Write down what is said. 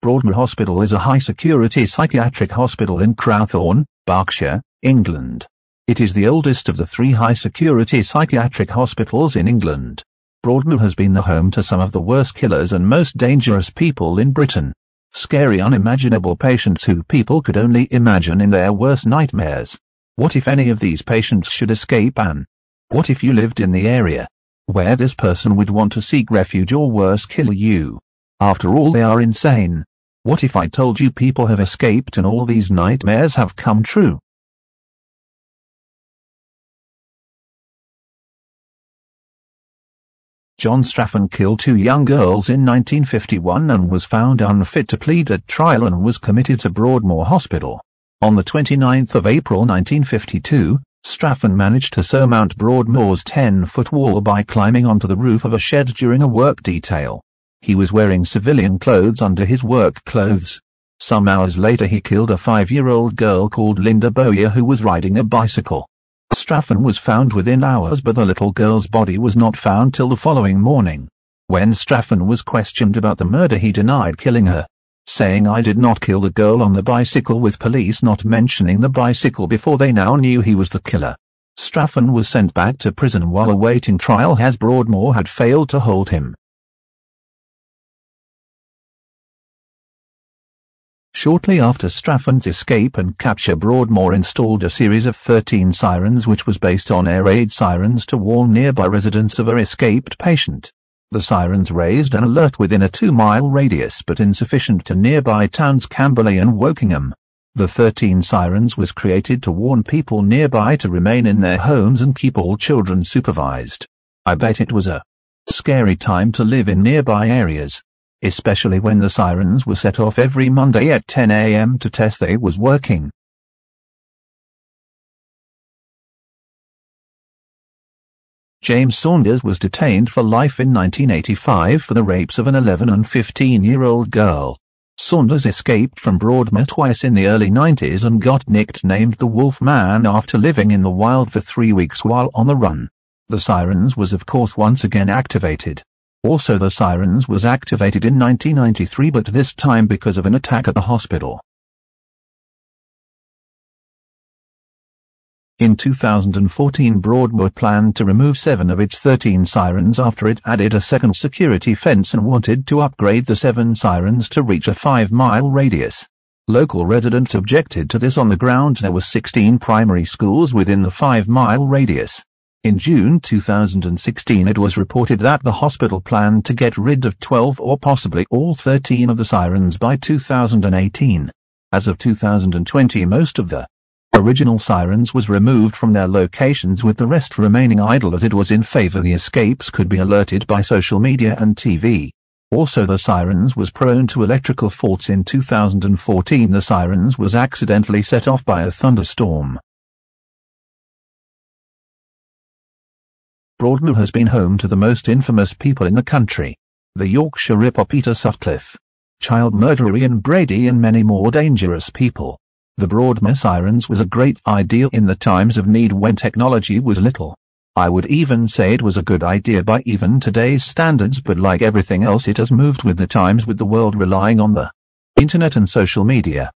Broadmoor Hospital is a high-security psychiatric hospital in Crowthorne, Berkshire, England. It is the oldest of the 3 high-security psychiatric hospitals in England. Broadmoor has been the home to some of the worst killers and most dangerous people in Britain. Scary, unimaginable patients who people could only imagine in their worst nightmares. What if any of these patients should escape, and what if you lived in the area where this person would want to seek refuge or worse, kill you? After all, they are insane. What if I told you people have escaped and all these nightmares have come true? John STRAFFEN killed 2 young girls in 1951 and was found unfit to plead at trial and was committed to Broadmoor Hospital. On the 29th of April 1952, STRAFFEN managed to surmount Broadmoor's 10-foot wall by climbing onto the roof of a shed during a work detail. He was wearing civilian clothes under his work clothes. Some hours later he killed a 5-year-old girl called Linda Bowyer who was riding a bicycle. STRAFFEN was found within hours, but the little girl's body was not found till the following morning. When STRAFFEN was questioned about the murder, he denied killing her, saying, "I did not kill the girl on the bicycle," with police not mentioning the bicycle before they now knew he was the killer. STRAFFEN was sent back to prison while awaiting trial as Broadmoor had failed to hold him. Shortly after STRAFFEN's escape and capture, Broadmoor installed a series of 13 sirens which was based on air raid sirens to warn nearby residents of an escaped patient. The sirens raised an alert within a 2-mile radius, but insufficient to nearby towns Camberley and Wokingham. The 13 sirens was created to warn people nearby to remain in their homes and keep all children supervised. I bet it was a scary time to live in nearby areas, especially when the sirens were set off every Monday at 10 a.m. to test they was working. James Saunders was detained for life in 1985 for the rapes of an 11- and 15-year-old girl. Saunders escaped from Broadmoor twice in the early 90s and got nicknamed the Wolfman after living in the wild for 3 weeks while on the run. The Sirens was of course once again activated. Also, the Sirens was activated in 1993, but this time because of an attack at the hospital. In 2014, Broadmoor planned to remove 7 of its 13 sirens after it added a second security fence and wanted to upgrade the 7 sirens to reach a 5-mile radius. Local residents objected to this on the grounds there were 16 primary schools within the 5-mile radius. In June 2016, it was reported that the hospital planned to get rid of 12 or possibly all 13 of the sirens by 2018. As of 2020, most of the original sirens was removed from their locations, with the rest remaining idle as it was in favor the escapes could be alerted by social media and TV. Also, the Sirens was prone to electrical faults. In 2014, the Sirens was accidentally set off by a thunderstorm. Broadmoor has been home to the most infamous people in the country: the Yorkshire Ripper Peter Sutcliffe, child murderer Ian Brady, and many more dangerous people. The Broadmoor Sirens was a great idea in the times of need when technology was little. I would even say it was a good idea by even today's standards, but like everything else, it has moved with the times, with the world relying on the internet and social media.